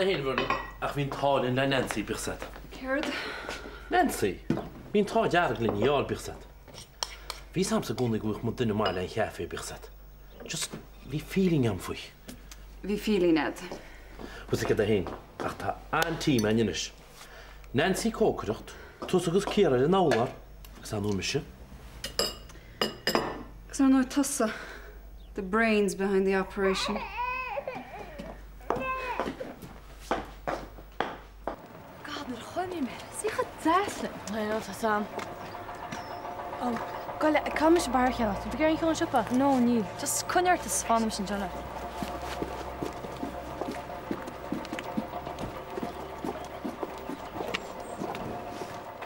a hyn fwrdd, ach fi'n tod yn Nancy byrsad. Cerdd? Nancy, fi'n tod arg lyn i o'r byrsad. Fi sam sa gwnig gwych mwyd dyn y mael ein cheffi byrsad. Just fi feeling am fwy. Fi feeling ed. Wys gyda hyn, ach ta an tîm yn ynys. Nancy Cockrocht, tos agos Ciara yn awlar, ag sa'n nhw'n mysio. Ag sa'n nhw'n tosa. The brains behind the operation. No, Sam. Oh, go come is bar gaan. Doe jij gewoon shoppen? No, niet. Just kon je te span misschien John.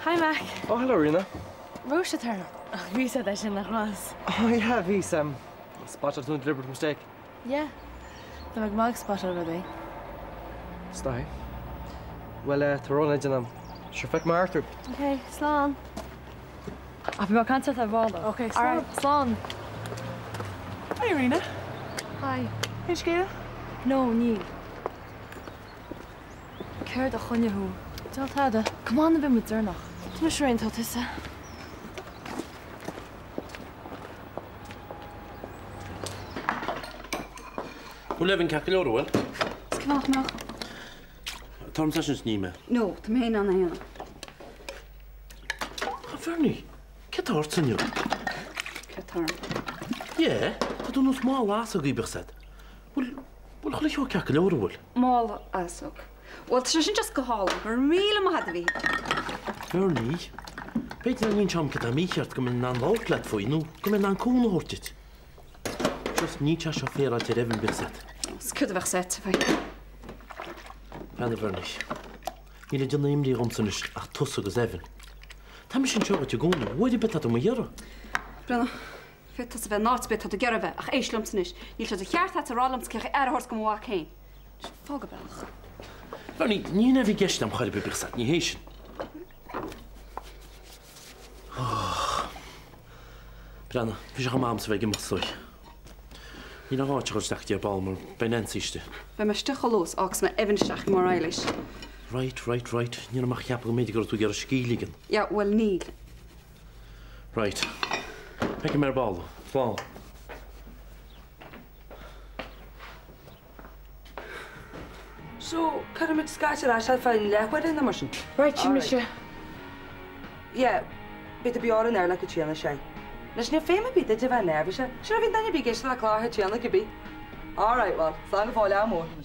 Hi, Mac. Oh, hello, Rena. Roosje turn. Wie said that in the class? Oh, yeah, we spotted a deliberate mistake. Yeah. The McMug spotted already. Sty. Well, Tyrone legend am. Shrefek Arthur. Okay, Slán. I've been concert at Valda. Okay, Slán. All right, Slán. Hi, Rena. Hi. Is Ciara? No, niet. Ceir a chunne hú. Del tada. Come on, bit mit dernach. Tu me srein tot is. Hoe leven kak lor wel? Skvat nog. Tom sessions niet meer. No, te meen aan henne. Vernie, ket hart sen jo. Katar. Ja, dat doen ons mal laas ook byrsad. Wel gelukkig jo kak lor wel. Mal asok. Wel, het is just gehal. Really ma hadden we. Vernie. Weet je niet cham ket amichart kom in aan outlet voor je nu. Kom in aan koen hoort het. Just niet als chauffeur uit je even byrsad. Skudde weg zet. Verder Vernie. Jullie doen hem die rondsen ach tussen gezeven. Tam is een job wat je goede. Hoe die betat om hier? Brenna. Vet dat ze wel nooit betat de gerwe. Ach, eeslumps niet. Je zult het jaar dat er allemaal krijgen horst komen walk heen. Volgebelg. Vernie, niet even gest am khali byrsad. Niet hees. Brenna, vi gaan maar amts wegen mos. Je nog wat je dacht je balmer bij Nancyste. Bij mijn stuk los, als me even zeg maar Eilish. Right. Je mag je appel mee te gaan skieligen. Ja, wel niet. Right. Heb je meer bal? Bal. So, kan je met schaatsen als je van lekker in de machine? Right, you miss you. Ja, bitte bij jou naar lekker chillen, jij. Dus niet veel meer bitte te van nervous. Zullen we dan niet beginnen la klaar het chillen ke bi? All right, well, staan voor jou morgen.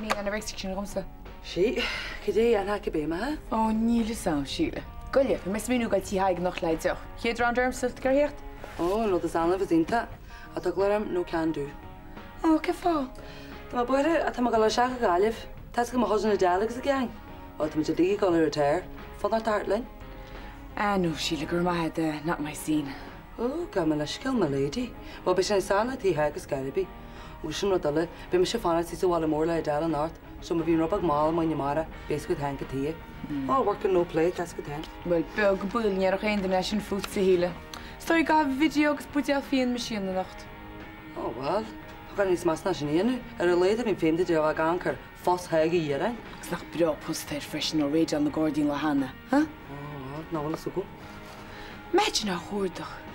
Nee, aan de rechtstreeks romse. She, kidee aan hakke bij me, hè? Oh, niet zo, Sheila. Goeie, we missen nu dat hij nog leidt zo. Je het rond stil gekregen? Oh, no, de zalen we zien dat. At ik laat no can do. Oh, que fa? Maar boere, at hem al zeggen galif. Dat ik me hozen de dialogues gang. At me de die kan retire van dat hartlijn. Ah, no, Sheila, girl, I had not my scene. Oh, gamla skill, my lady. Wat ben je salen die haken scaribi? Hoe zijn we dalle? Ben je van het zo alle morla dalen naart. Zo me weer op een maal man je mara. Bezig met hanken thee. Oh, working no play, that's good hand. Wel, belge boel, je nog international food te helen. Stel je gaf video gespoed je in machine de nacht. Oh, well. Ik kan niet smaas naar je nu. Later ben vreemde die wat ganker. Vast hege hier, hè? Ik snap bro, post fresh no rage aan de Guardian Lahana, huh? Oh, nou wel zo goed. Imagine how hoordig.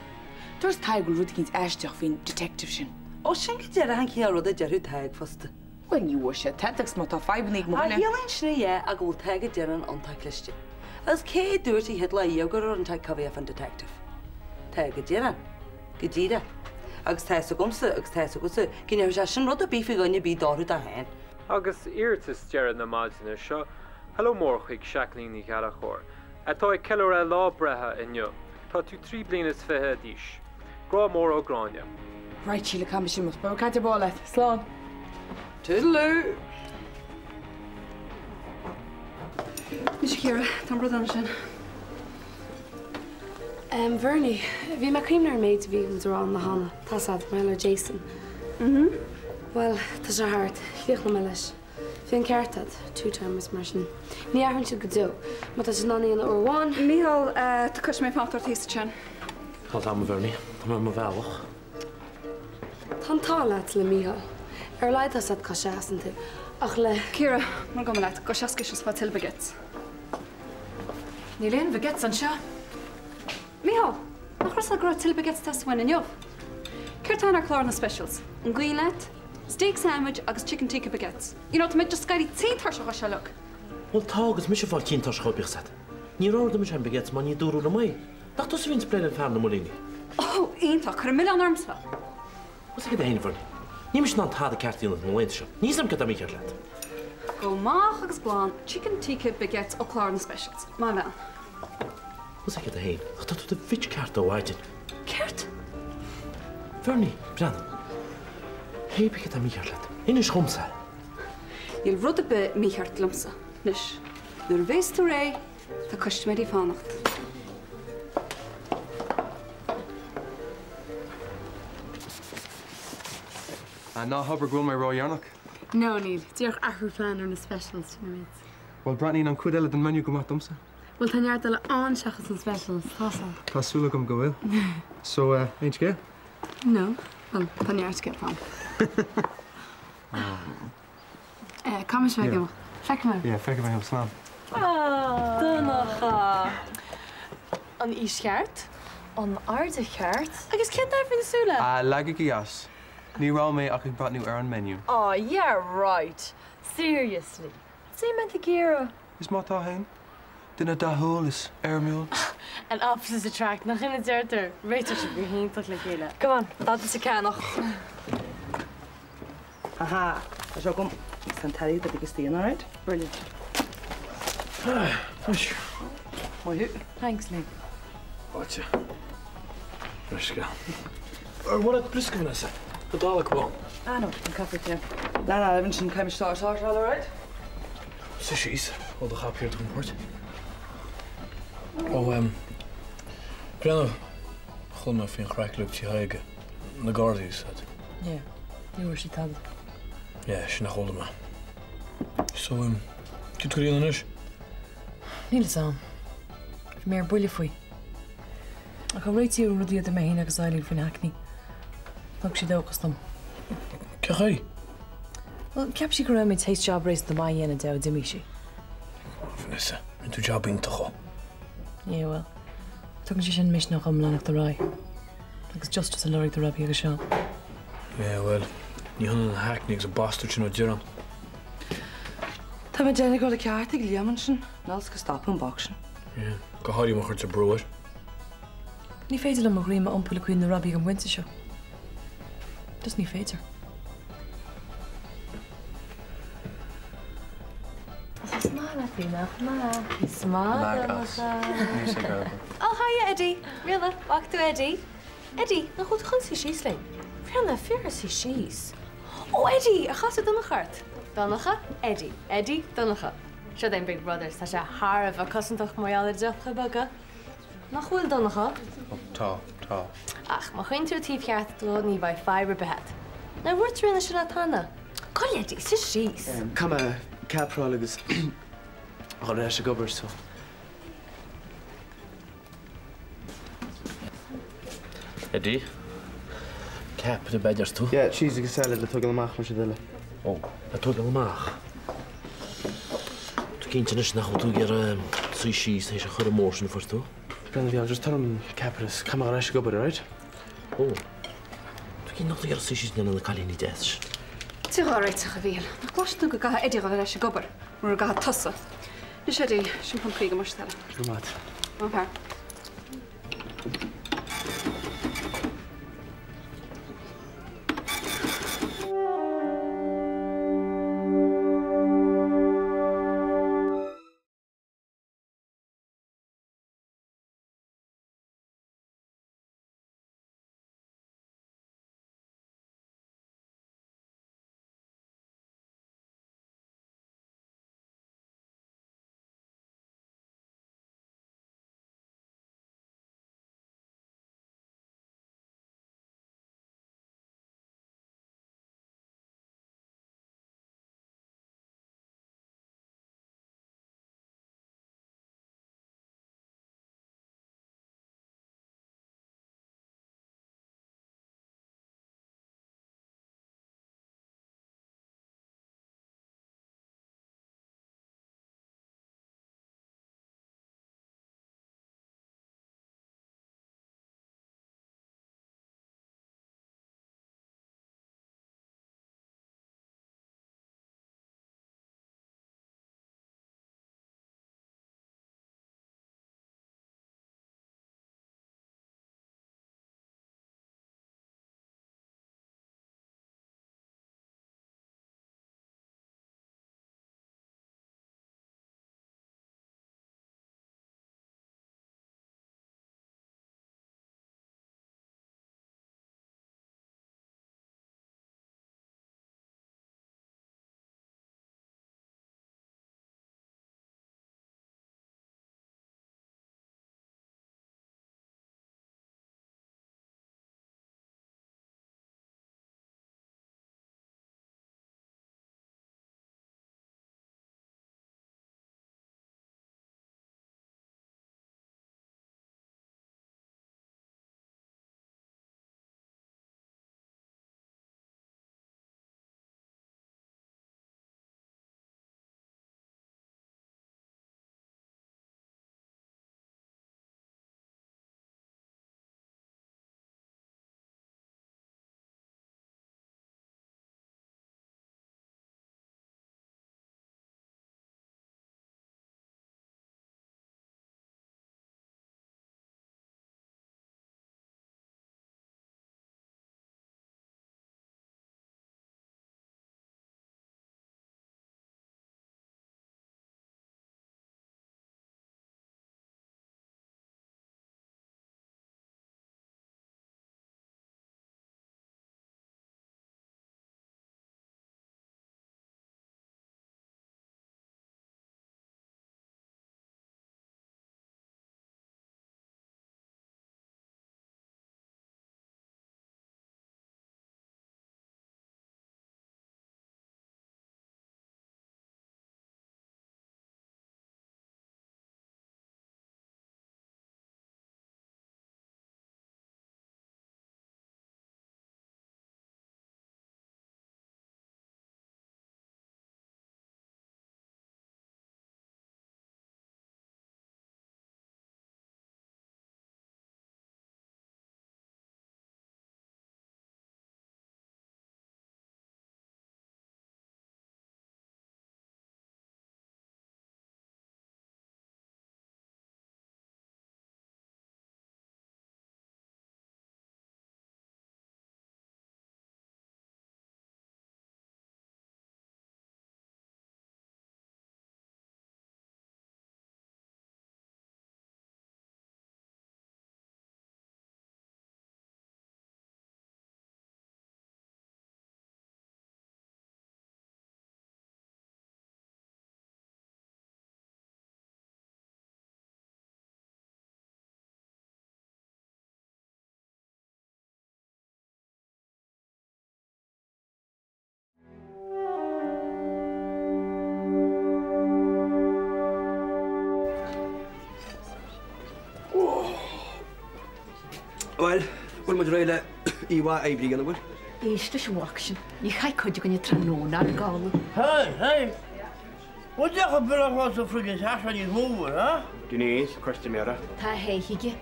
There's Tiger Rutkins Ashdoff in detective. Oh, schenk je er hangt hier rode jerut heg vast. When you were shit, tactics not a 5 week more. Ah, heel eens ja, ik wil taggen jeren antaklistje. Als Kate dirty hit la yogur en tag cover van detective. Taggen jeren. Gedida. Agus thuis komse, kin je jashin rode beefy gonje be doru da hen. Agus irtis jeren na máiltíne seo, hello morchuig seachlín ní garachor. Atá ceile a lábrethe inniu. Tá tú 3 blianas fithe díis. Grá mór ó gráine. Right, Sheila, come she must but can't ball it. Slán. Toodaloo. Miss Ciara, tan brodan sin. Vernie, vi ma cream naar meid vi ons around the Hannah. Tasad, Miller Jason. Well, tas haar hart. Vlieg na melis. Fin kertad, 2 times marsin. Ni arhun si gado, maar tas nani in or one. Mihal, te kus me van tot his chan. Gaat aan me Vernie. Dan me wel. Tan talat le Mihal. Leidt as at kashasan te. Ach le. Kira, mar go leit, go seasca is fá tilbagets. Níléon bhgets an seo. Míhá, nach chus a gro tilbagets tashain in jobh. Ceirtáin ar chlár na specials. An gcuinlet, steak sandwich agus chicken tikka baguettes. You know, to make just scarí títar se se look. Wel tágus mis fá cíntar chobichsat. Ní ráda me sem begets man ní dúrú na mai. Nach tos vín spleile fan na molíní. Oh, ionta, chur million armsfa. Was ik heen van? Ní mis ná táda ceirtíí na leintse. Ní sam get a mí let. Go máach agus gláán chicken tikka baguettes ó chlár na specials. Má bhean. Was ik heen? Ach dat de fit ceart ó waidin. Ceart? Fernie, Bran. Heb ik het a mí let. In is chomsa. Iel rudde be míart lumsa. Nis, nuair bhééis tú ré, tá customéí fánacht. Ná habar ghfuil mé ráhearnach. No, Neil. Díoch achú plan ar na specials na mid. Well, Bratní an cúd eile den menu go matomsa. Well, tá neart eile ansachas an specials, tásá. Tásúla gom go bhfuil. So, ain't go? No. Well, tá neart go pan. Come is weg, Fek me. Ja, fekke mij op slaan. Donnacha. An isgeart? An aarde cheart? Agus cin daar fin súla? Leg ik jas. Ní rá mé ach ag brat nu ar an menu. Oh, yeah, right. Seriously. Sé meant gera. Is má tá hain? Duna dahol is airmúl. An opposite attract, nach in het derter. Weet je be heen tot le gele. Come on, dat is een nog. Aha, zo kom. San tarí dat ik steen, all right? Brilliant. Mooi. Thanks, Lee. Watje. Rustig aan. Wat het pluske van is, dat dadelijk gewoon. Ah, no, een koffertje. Daarna hebben ze een klein saus, all right? Sushi's. Wel, dan ga ik hier terug wordt. Oh, Brenno. Gewoon nog een graag lukt je heigen. De Guardi is het. Ja, die was het aan. Ja, je nog holde me. Zo, dit kun je dan eens? Niels aan. Meer boelie voor je. Ik ga weet je hoe die er mee heen naar gezeilig van acne. Ook je ook gestom. Kijk hij. Wel, ik heb je gewoon met taste job race de maaien en de demishi. Vanessa, en toen job in toch al. Ja, wel. Toen je zijn mis nog om lang te rijden. Ik is just een lorry te rabbi geshaan. Ja, wel. Die hadden een haak niks een bastardje naar Jiran. Tá me déna go le ceart ag léamansin, nás go stop an boxin. Ja, go háirí mar chuirte breir. Ní féidir am ghríime ampula chuin na rabbi an winter seo. Dus ní féidir. Smála fina, smála. Oh, hiya, Eddie. Rilla, walk to Eddie. Eddie, na goed goed si she's lei. Fianna fear si she's. Oh, Eddie, a chas Donnacha. Donnacha, Eddie. Eddie, Donnacha. Seo dain Big Brothers, tá sé Harv a cosintach maiála decha baga. Nach bhfuil Donnacha? Tá. Ach, má chuin tú tíobhceart dro ní bhaid fibre behead. Na bhfuir trúna sin tána. Coil Eddie, si she's. Come a caprol agus. Ach, er is a gobar so. Eddie? Cap de bedjars toe? Ja, cheese agus salad le tugad amach mar dile. Oh, dat doet allemaal. Toen kindje is nog toe keer sushi's, hij is een goede morgen voor toe. Brendan, I'll just tell him capris. Come on, I should go better, right? Oh. Toen kind nog te keer sushi's in de kali niet eens. Tí áráid a bhíal. Nach glas tú go gatha idir go leis gobar mar gatha tasa. Ní sé dé sin pan chuige mar stelle. Go mad. Má. Well, moet rijden Iwa Eibrig wel. Eerste schwakje. Je gaat kunnen je tranen naar gaan. Hey. Wat je gebeurt wat zo vroeg is, als je niet moe, hè? Denise, kwestie meer. Ta heeg je.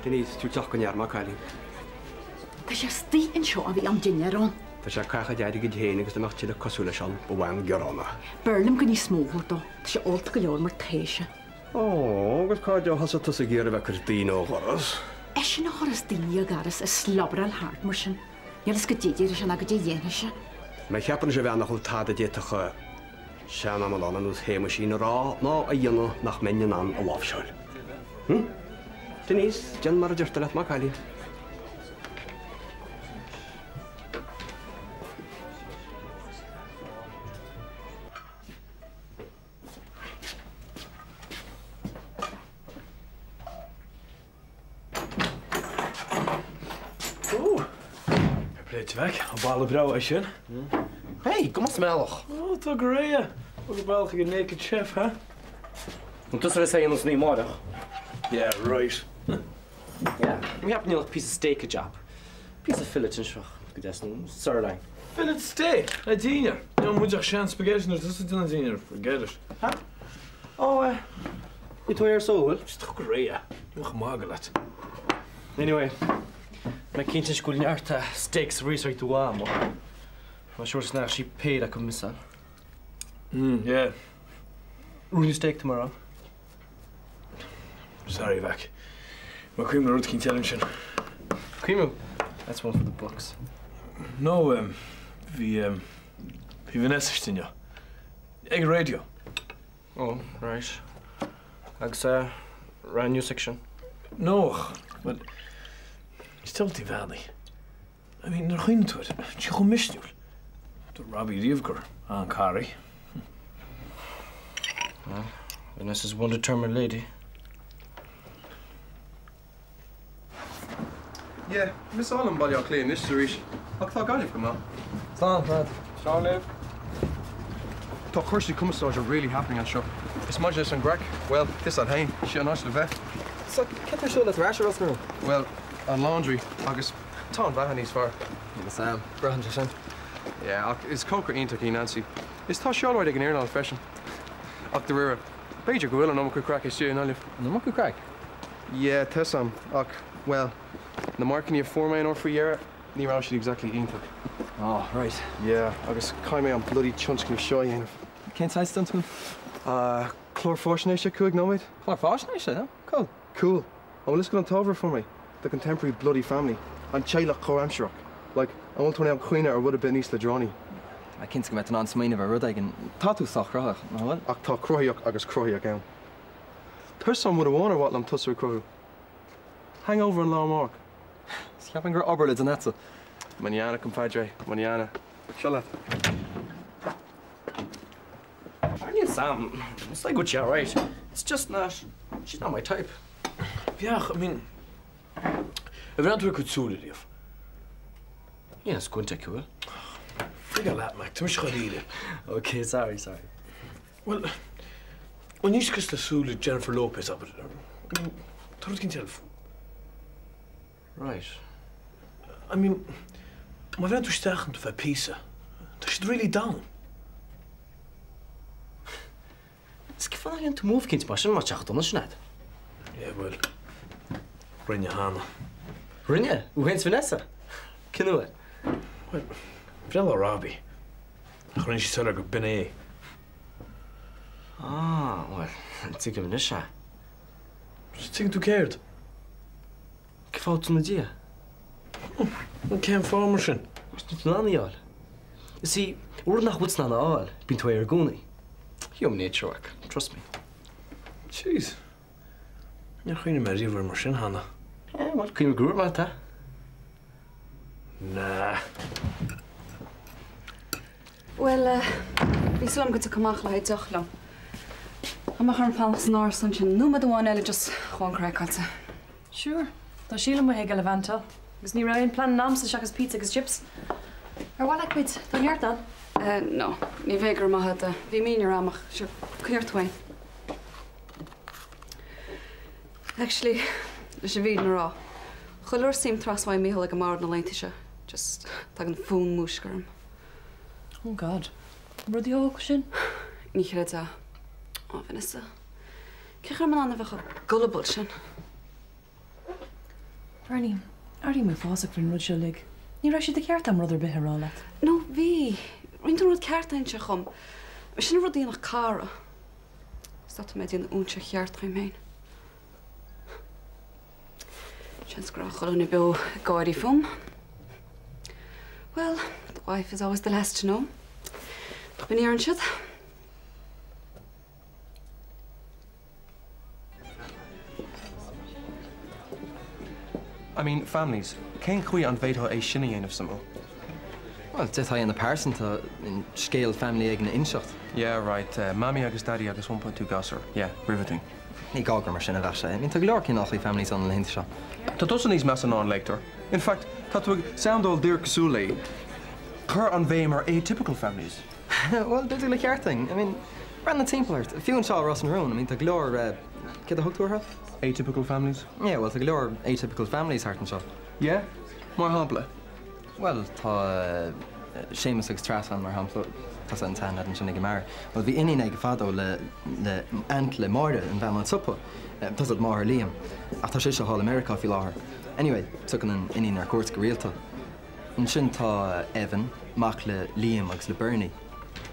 Denise, tu toch kan jaar maken. Dat je stie in show wie am dingeron. Dat je krijgt jij die geheen, dus dan mag je de kasulation bewang gerona. Berlem kan je smogen toch? Dat je altijd geloof maar teesje. Oh, wat kan je als het tussen geren wekker Dino horas? Is je nog eens die gares is slabber al hard motion. Je is gedieerd is je na gedieerd. Maar ik heb er nog goed hadden dit toch. Sjana malan en dus heemachine ra, nou een jongen nach menjen aan een offshore. Denise, Jan maar just let maar kali. Pleetje weg, op alle brouwen als je. Hey, kom eens mellig. Oh, toch gereden. Wat een Belgische naked chef, hè? Ondertussen zijn we ons niet morgen. Yeah, right. Ja, we hebben nu nog een piece of steak job. Piece of fillet en schwach. Goed, dat is een sirloin. Fillet steak, een diener. Ja, moet je geen spaghetti, dus dat is een diener. Forget it. Huh? Oh, je twee jaar zo, wel? Het is toch gereden. Je mag gemakkelijk. Anyway. Mijn kindjes kunnen echt steaks research te warm, maar wat soort snack she paid dat kan missen. Yeah. Rooney steak tomorrow. Sorry, Vak. Maar kun je me nooit geen challenge? Cream, that's one for the books. No, wie Vanessa is ja. Egg radio. Oh, right. Like brand new section. No, but still die wel niet. I mean, nog geen toe. Je gewoon mist nu. De Robbie Rievker aan Carrie. Well, Vanessa's one determined lady. Yeah, Miss Allen body al clean this Surish. I'll talk on you for man. Slan, lad. Sean live. Talk course the commissaries are really happening on show. It's Modulus and Greg. Well, this at Hain. She on us the vet. So, get her show that's rasher us now. Well, on laundry, August. Tom Vahaney's far. Sam, 100%. Yeah, it's Coker Inter Nancy. It's Tosh Yolroy they can hear now fashion. Ach the rear. Pager go and no more crack is you, Olive. No more crack? Yeah, Tessam. Ach, well, the marking you 4 main or 3 year, near actually exactly Inter. Oh, right. Yeah, August Kaime on bloody chunks can show you. Can't I stunt him? Chlorphosphnation, could know it? Chlorphosphnation, huh? Cool. Cool. Oh, let's go on Tover for me. The contemporary bloody family. And Chaila Coramshrock. Like, I want to know Queen or would have been East Ladroni. I can't get an answer of a rud again. Tattoo sock, right? No what? Ach, ta Crohiok, August Crohiok down. There's some would have won or what, Lam Tusser Crohu. Hangover in Lawmark. Scapping her oberlids and that's it. Manana, compadre. Manana. Charlotte. I need Sam. It's like good, yeah, right? It's just not. She's not my type. Yeah, I mean, if I could suit it, Yeah, it's going to take cool. Forget that, Mac. Too much eat. Okay, sorry. Well, when you discussed the suit Jennifer Lopez up, I mean, what can you tell? Right. I mean, my friend was starting to pizza. She's really down. It's gefallen to move kids, but I'm not sure it's not. Yeah, well, Rinja Hanna. Rinja? Hoe heet Vanessa? Ken je het? Well, Vrella Robbie. Ik weet niet zo dat ik ben. Ah, well, it's a Vanessa. Is het niet toekeerd? Ik val het met je. Ik ken farmersen. Is het een ander jaar? You see, we're not what's not all. Been to where you're Human nature work. Trust me. Jeez. Ja, ga je niet meer even machine handen? Yeah, well, kun je me groeien met dat? Nah. Well, we still haven't got to come out like that long. I'm not going to pass an hour sunshine. No matter what, I'll just go on crack on. Sure. Tá síle mu heige le bhaanta. Gus ní raon plan námsa seachas pizza agus chips. Ar bhá le cuid don neart an? No, ní bhégur maithe bhí míar amach sure cuiirthain. Actually, Leis a bhí nará. Chuir sim trasmhaid míhall ag mar na leinte just tag an fún múscarm. Oh God. Rudí óg sin? Ní réad a. Ó, Vanessa. Cechar man anna bhecha gullible sin. Bernie, arí mé fásach frin rud se lig. Ní ra si de ceart am rudidir bethrá leat. No, bhí. Rintar rud ceartain se chum. Sin rudí nach cara. Stát me dín únse cheart chuim héin. Sin scrachel na be gáirí fum. Well, the wife is always the last to know. Been here and shit. I mean, families. Cén chuí an bhéadtha é sinna dhéanamh samú? Well, ditha in the person in scale family ag na inseacht. Yeah, right. Mammy agus daddy agus 1.2 gasar. Yeah, riveting. Ní gágur mar sinna bheise. I mean, tá glór cin áchaí families an na hinta seo. Tá dosa níos meas an léictar. In fact, tá tú soundol dir cosúla chur an bhéim ar atypical families. Well, dúdú le cearting. I mean, Brandon Templart. Fiún seo Ross and Rowan. I mean, tá glór cid a thugtútha? Atypical families? Yeah, well, tá glór atypical families hartan seo. Yeah? Mar hapla? Well, tá Seamus agus Trasan mar hampla tá an tan an sinna mar. Well, bhí iní ag fadó le ant le máire an bheith an suppa. Tá it máir líam. Ach tá sé seo hall America fi láthair. Anyway, tugan an iní ar cuat go rialta. An sin tá Evan, mac le Liam agus le Bernie.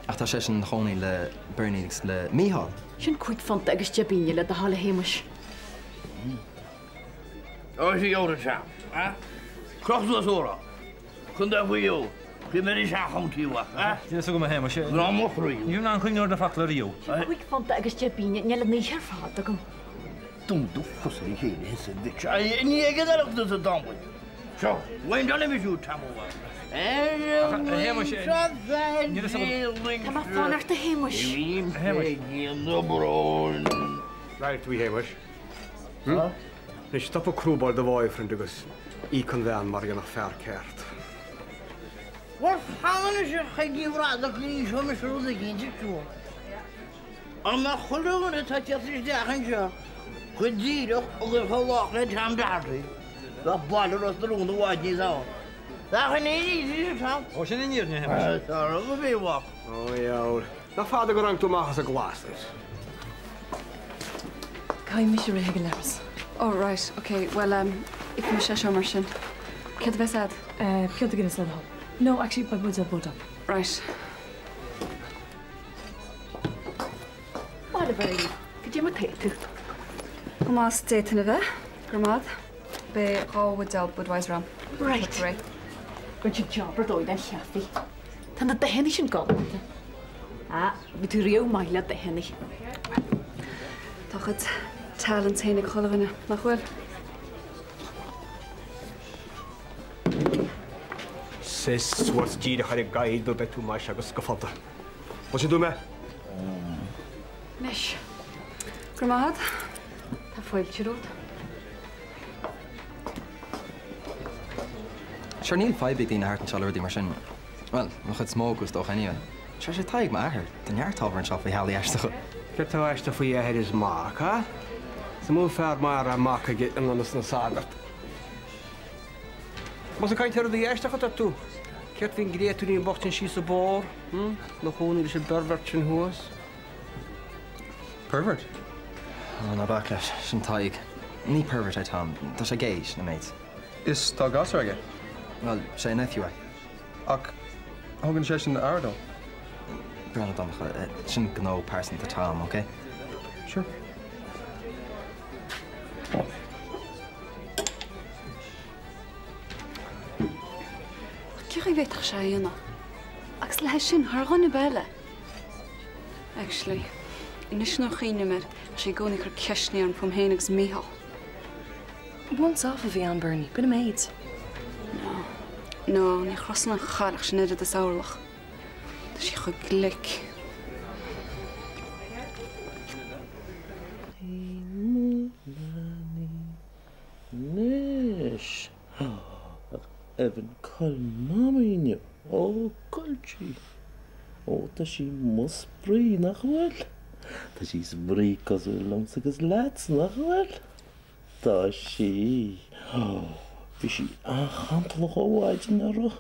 Ach tá sé sin chonaí le Bernie agus le Mícheál. Sin cuid fanta agus jebíine le de hála héimeis. Ó sé jóra sem, Crochú as óra. Chun da bhuiú. Cí mé is achaimtíha. Dí go héime sé. Rá mochraí. Dún an chuinúir na faclaíú. Cuid fanta agus jebíine ne le ní ar fád agam. Dúmdú fusaí chéile his bit. Ní ag adachtas a dámhaid. Seo, bhain donna bhíú tamha. Tá má fánar a héimeis. Héimeis na brón. Right, we héimeis. Nes stop a crúbar de bháifrin agus í chun bhean mar gan nach fear ceart. War fangan is chaigíhráach lí seo me siúda ginte tú. An me choúna tá teatris dechan seo, chud díireach agus fáach le tam dartaí, le bailú as drúna bháidní á. Dachan éí tam? Ó sin iníirne héimeis. Tá go bhíhach. Ó jaur. Na fáda go rang tú machchas a glastas. Caim mis ré go leras. Oh, right, okay. Well, if me sé seo mar sin. Cad bheith sad? Piota gin is le hall. No, actually, by Bud's up. Right. Báile bhí, go dé mar cléitú. Go más détainna bheith, gramad, be ráhfuil Budweiser am. Right. Right. Gon si jobbar dóid an cheafaí. Tá na dehenna sin gáilta. Bhí tú riú maile dehenna. Tá chud talent hénig cholamhine nach bhfuil. Sis was díide chuir gaiid do betú mais agus go fanta. Ba sé dú me? Nes. Gramad? Tá foiilte ród. Sure níl 5 dín hart an sealadí mar sin. Well, mo chud smógus doch anyway. Sure sé taig ma ahar, den jaartábhar an seo fao healaí eisteach. Gur tá eiste faoi éhead is máach, ha? Sa mú fear mar a máach a git an anas na sagart. Mas a caiint ar a eisteach a tú? Ceart hín gréitú íon bochtin sí sa bór, na chúna is a bervert sin huas. Pervert? Oh, na back leis, sin taig. Ní pervert é tám, tá sé géis na méid. Is tá gasar aige? Well, sé nephew é. Ach, thugann sé sin ardó? Brana Donacha, sin gó person tá tám, okay? Sure. Cír I bhéach sé dhéanana. Agus le sin thganna beile. Actually, inis nó chiine mar sé gcónaí chu ceisní an fum héanagus Mícheál. Once off of Ian Bernie, been a maid. No, ní chrosanna chaach sin iad a saolach. Tá sí chu glic. Nes. Evan colmamine. Oh, colchi. Oh, tá sí mus brí nach bhfuil. Tá sí brí cos bhfuil agus lats nach bhfuil. Tá sí. Bhí sí an chantalach óháidin ara.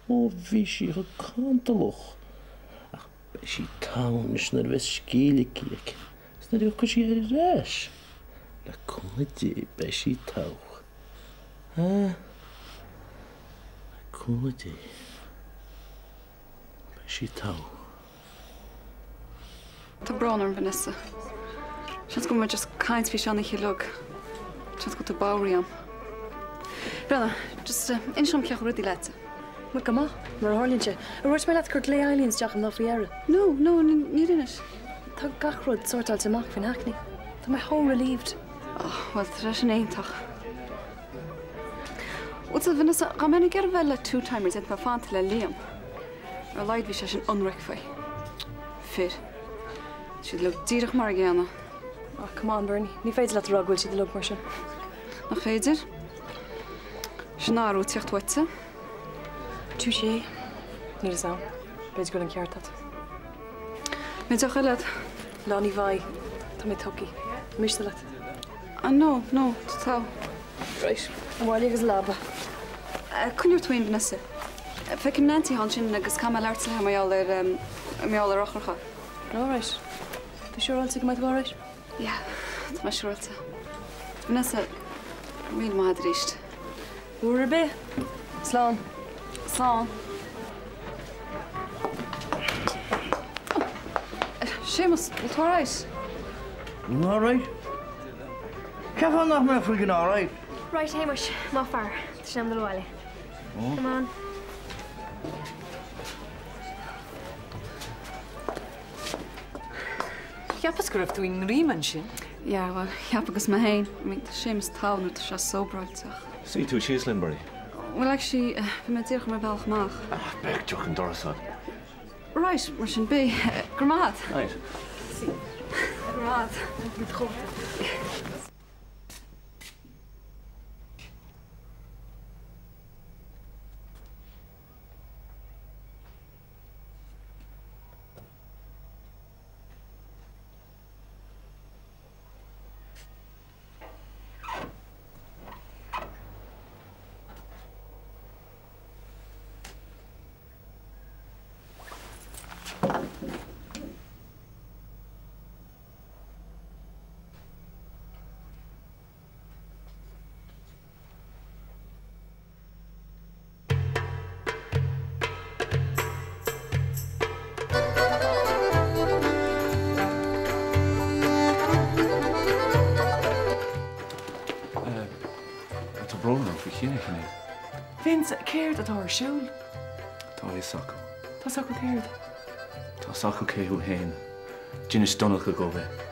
Ó, bhí sí a cantalach. Ach, be sí tánis nar bheith scílicíic. Sna rioch go sí ar reis. Le cúmadí be sí tách. Le cúmadí be sí tách. Tá branar Vanessa. Siad go mar just caint bhí seanna chilog. Siad go tá báirí am. Brenna, just inseam ceach rudí leite. Mu go mar hálínse. A roiis mé leat chuir lé alíonn deach an nóhíar. No, ní rinne. Tá gachrúd sortáil amach fin haicní. Tá mé hó relieved. Well, tá sin éintach. Úta Vanessa, ga mena gur bheith le two-timers ent fáanta le Liam. Ar leid bhí sé sin unraic fai. Fir. Siad le díirech mar ggéanna. Come on, Bernie. Ní féidir le rug bhfuil siad le mar sin. Nach féidir? Sin áú tíocht waite? Tú sé. Ní is an. Beidir go an ceartad. Mé do chuilead? Lá ní bhaid. Tá mé tuci. Miste le. No, tá. Reis. Bháil agus labba. Cúnir túin Vanessa. Fecim nantí hon sin agus cam leirta ha meall ar ochracha. No, reis. Tá siúráilta go maid bhá reis? Ja, tá mai siúráilta. Vanessa, mí má ríist. Uair be. Slán. Slán. Séamus, bhil tú áráis? Áráis? Ceafán nach me friggin áráis? Right, Hamish, má far. Tá sem do bhile. Come on. Cheappas go raibh tú in ríman sin? Ja, well, cheap agus me hain. Séamus táú tá se sóbrailteach. Sí tú síos Limbury? Well, actually, bhí me tíoch mar bhealach. Beg tuach an dorasad. Right, mar sin bé. Gramad. Right. Gramad. Bróna fi chéine chéine. Vince, céird atá ar siúl. Tá é saco. Tá saco céird. Tá saco céú héin. Dinne stonach go go bheith.